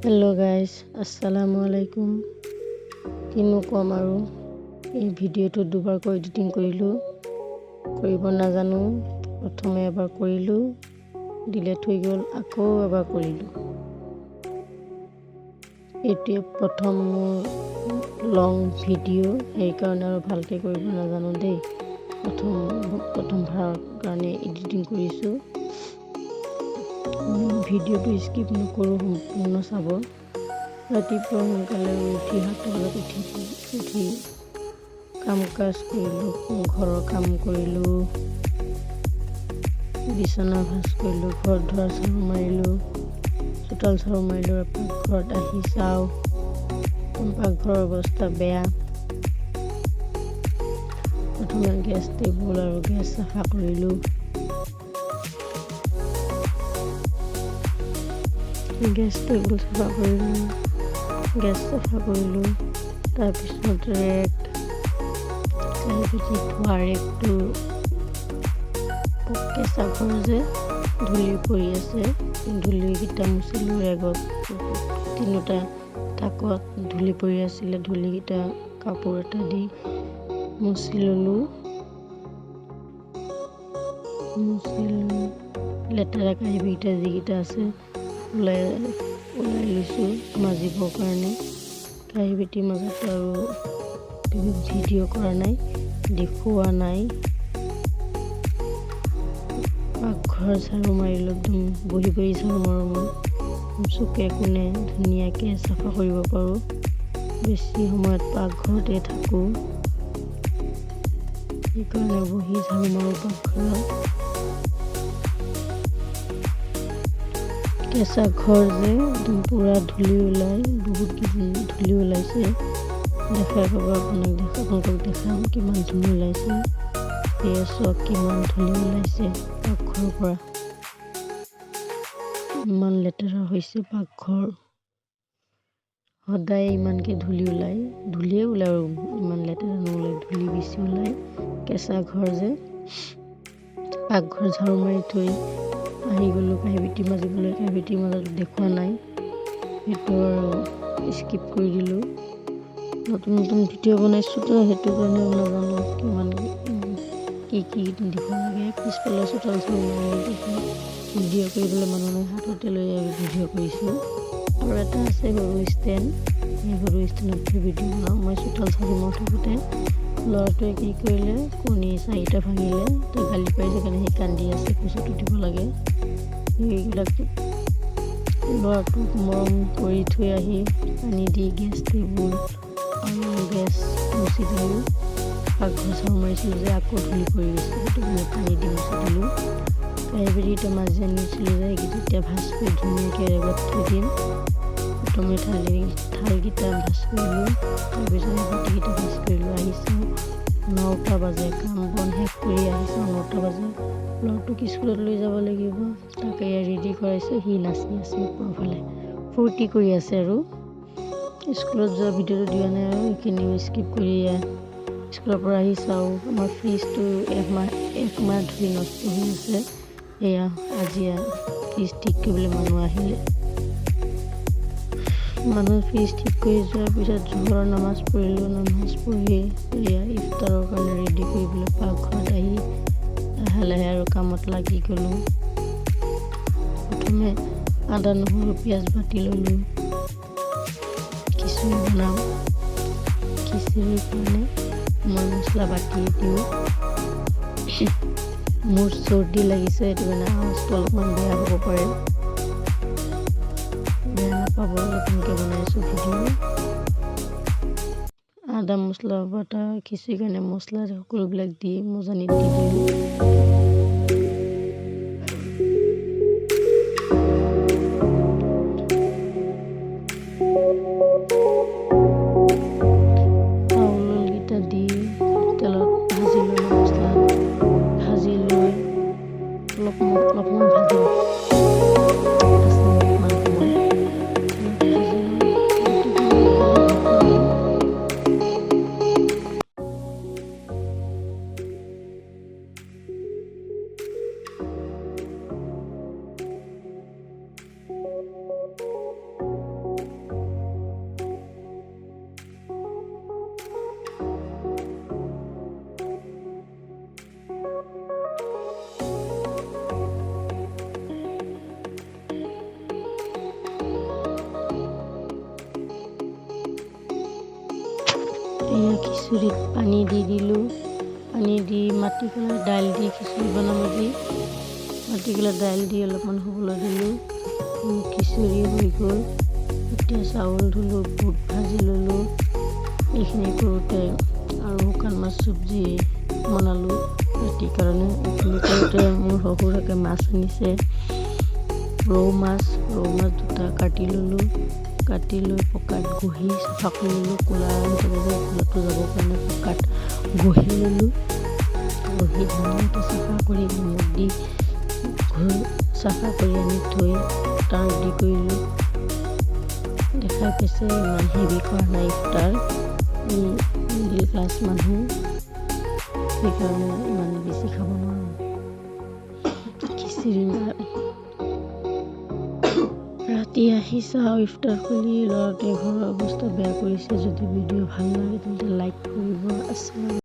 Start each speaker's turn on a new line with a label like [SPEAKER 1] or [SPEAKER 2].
[SPEAKER 1] Hello' guys, আসসালামু আলাইকুম। কিনো ক'ম আৰু এই ভিডিঅ'টো দুবাৰকৈ এডিটিং কৰিলোঁ, কৰিব নাজানো। প্ৰথমে এবাৰ কৰিলোঁ, ডিলেট হৈ গ'ল, আকৌ এবাৰ কৰিলোঁ। এইটোৱে প্ৰথম মোৰ লং ভিডিঅ', সেইকাৰণে আৰু ভালকৈ কৰিব নাজানো দেই। প্ৰথম ভাৰ কাৰণে এডিটিং কৰিছোঁ। ভিডিঅ'টো স্কিপ নকৰোঁ, সম্পূৰ্ণ চাব। ৰাতিপুৱা সোনকালে উঠি 7 বজাত উঠি কাম কাজ কৰিলোঁ, ঘৰৰ কাম কৰিলোঁ, বিচনা ভাজ কৰিলোঁ, ঘৰ দুৱাৰ ঝাৰু মাৰিলোঁ, চোতাল ঝাৰু মাৰিলোঁ। পাকঘৰত আহি চাওঁ, পাকঘৰৰ অৱস্থা বেয়া। প্ৰথমে গেছ টেবুল আৰু গেছ চাফা কৰিলোঁ। গেছ টেবুল চাফা কৰিলোঁ, গেছ চাফা কৰিলোঁ। তাৰপিছত ৰেক, ধোৱা ৰেকটো কেঁচা ঘৰ যে ধূলি পৰি আছে, ধূলিকেইটা মুচিলোঁ। ৰেগত 3টা তাকত ধূলি পৰি আছিলে, ধূলিকেইটা কাপোৰ এটা দি মুচি ল'লোঁ। লেতেৰা কাঁহীকেইটা যিকেইটা আছে ওলাই লৈছোঁ মাজিবৰ কাৰণে। কাঁহী বাতি মাজাটো আৰু ভিডিঅ' কৰা নাই, দেখুওৱা নাই। পাকঘৰ ঝাৰু মাৰিলোঁ, একদম বহি ঝাৰু মাৰোঁ মই। চুকে কোণে ধুনীয়াকৈ চাফা কৰিব পাৰোঁ। বেছি সময়ত পাকঘৰতে থাকোঁ, সেইকাৰণে বহি ঝাৰু মাৰোঁ পাকঘৰত। কেঁচা ঘৰ যে একদম পূৰা ধূলি ওলাই, বহুত ধূলি ওলাইছে। দেখাই পাব, আপোনালোকক দেখাম কিমান ধূলি ওলাইছে। সেয়া চাওক কিমান ধূলি ওলাইছে পাকঘৰৰ পৰা। ইমান লেতেৰা হৈছে পাকঘৰ, সদায় ইমানকৈ ধূলি ওলায়। ধূলিয়ে ওলায় আৰু ইমান লেতেৰা নোলায়, ধূলি বেছি ওলায়। কেঁচা ঘৰ যে, পাকঘৰ ঝাৰু মাৰি থৈ আহি গ'লোঁ কাঁহী বাতি মাজিবলৈ। কাঁহী বাতি মাজাটো দেখুওৱা নাই, সেইটো আৰু স্কিপ কৰি দিলোঁ। নতুন ভিডিঅ' বনাইছোঁ তো, সেইটো কাৰণে নাজানো কিমান কি দিব লাগে। পিছফালে চোতাল ঝাৰু মাৰি ভিডিঅ' কৰিবলৈ মানুহ নাই, হাততে লৈ ভিডিঅ' কৰিছোঁ। আৰু এটা আছে সৰু ষ্টেণ্ড, সেই সৰু ষ্টেণ্ডত ভিডিঅ' বনাওঁ মই। চোতাল ঝাৰু মাৰি থাকোঁতে ল'ৰাটোৱে কি কৰিলে, কণী 4টা ভাঙিলে, তো গালি পাৰিছে কাৰণে সি কান্দি আছে, কোচতো দিব লাগে। সেইবিলাক ল'ৰাটোক মৰম কৰি থৈ আহি পানী দি গেছ টেবুল আৰু গেছ মুচি দিলোঁ। পাকঘৰ ঝাৰু মাৰিছিলোঁ যে আকৌ ধূলি পৰি গৈছে, সেইটো কাৰণে পানী দি মুচি দিলোঁ। কাঁহী বাতিকেইটা মাজি আনিছিলোঁ যে, সেইকেইটা ভাজ কৰি ধুনীয়াকৈ ৰেগত থৈ দিম। প্ৰথমে থালকেইটা ভাজ কৰিলোঁ, তাৰপিছত বাতিকেইটা ভাজ কৰিলোঁ। আহিছোঁ 9টা বাজে, কাম বন শেষ কৰি আহিছোঁ 9টা বাজে। ল'ৰাটোক স্কুলত লৈ যাব লাগিব, তাকে ৰেডি কৰাইছোঁ। সি নাচি আছে ওপৰফালে, ফূৰ্তি কৰি আছে। আৰু স্কুলত যোৱা ভিডিঅ'টো দিয়া নাই, আৰু এইখিনিও স্কিপ কৰি স্কুলৰ পৰা আহি চাওঁ, আমাৰ ফ্ৰিজটো একমাহ ধৰি নষ্ট হৈ আছে। এয়া আজি ফ্ৰিজ ঠিক কৰিবলৈ মানুহ আহিলে। ফ্ৰিজ ঠিক কৰি যোৱাৰ পিছত জোহৰৰ নামাজ পঢ়িলোঁ। নামাজ পঢ়ি এয়া ইফতাৰৰ কাৰণে ৰেডি কৰিবলৈ পাকঘৰত আহি লাহে লাহে আৰু কামত লাগি গ'লোঁ। প্ৰথমে আদা নহৰু পিঁয়াজ বাটি ল'লোঁ, খিচিৰি বনাম। খিচিৰিৰ কাৰণে মই মছলা বাটি দিওঁ। মোৰ চৰ্দি লাগিছে, সেইটো কাৰণে আৱাজটো অলপমান বেয়া হ'ব পাৰে, বেয়া নাপাব। নতুনকৈ বনাইছোঁ ভিডিঅ'। আদা মছলা বাটা খিচিৰিৰ কাৰণে মছলা সকলোবিলাক দি মজানিত দি দিলোঁ। চাউলকেইটা দি তেলত ভাজি ল'লোঁ, মছলা ভাজি লৈ অলপমান ভাজিম। এয়া খিচুৰিত পানী দি দিলোঁ। পানী দি মাটিকলা দাইল দি খিচুৰি বনাম আজি। মাটিকলা দাইল দি অলপমান হ'বলৈ দিলোঁ। খিচুৰি হৈ গ'ল। এতিয়া চাউল ধুলোঁ, বুট ভাজি ল'লোঁ। এইখিনি কৰোঁতে আৰু শুকান মাছ চব্জি বনালোঁ ৰাতিৰ কাৰণে। এইখিনি কৰোঁতে মোৰ শহুৰেকে মাছ আনিছে, ৰৌ মাছ দুটা কাটি ল'লোঁ। কাটি লৈ পকাত ঘঁহি চাফা কৰি ল'লোঁ। ক'লা ক'লাটো যাবৰ কাৰণে পকাত ঘঁহি ল'লোঁ। ঘঁহি ধুনীয়াকৈ চাফা কৰি নিমখ দি চাফা কৰি আনি থৈ তাৰ ৰেডি কৰিলোঁ। দেখাই পাইছে ইমান হেভি কৰা নাই ইফতাৰ। মিডিল ক্লাছ মানুহ, সেইকাৰণে ইমান বেছি খাব নোৱাৰোঁ। খিচিৰি ৰাতি আহি চাওঁ ইফতাৰ খুলি ল'ৰাটোৱে ঘৰৰ অৱস্থা বেয়া কৰিছে। যদি ভিডিঅ' ভাল লাগে তেন্তে লাইক কৰিব।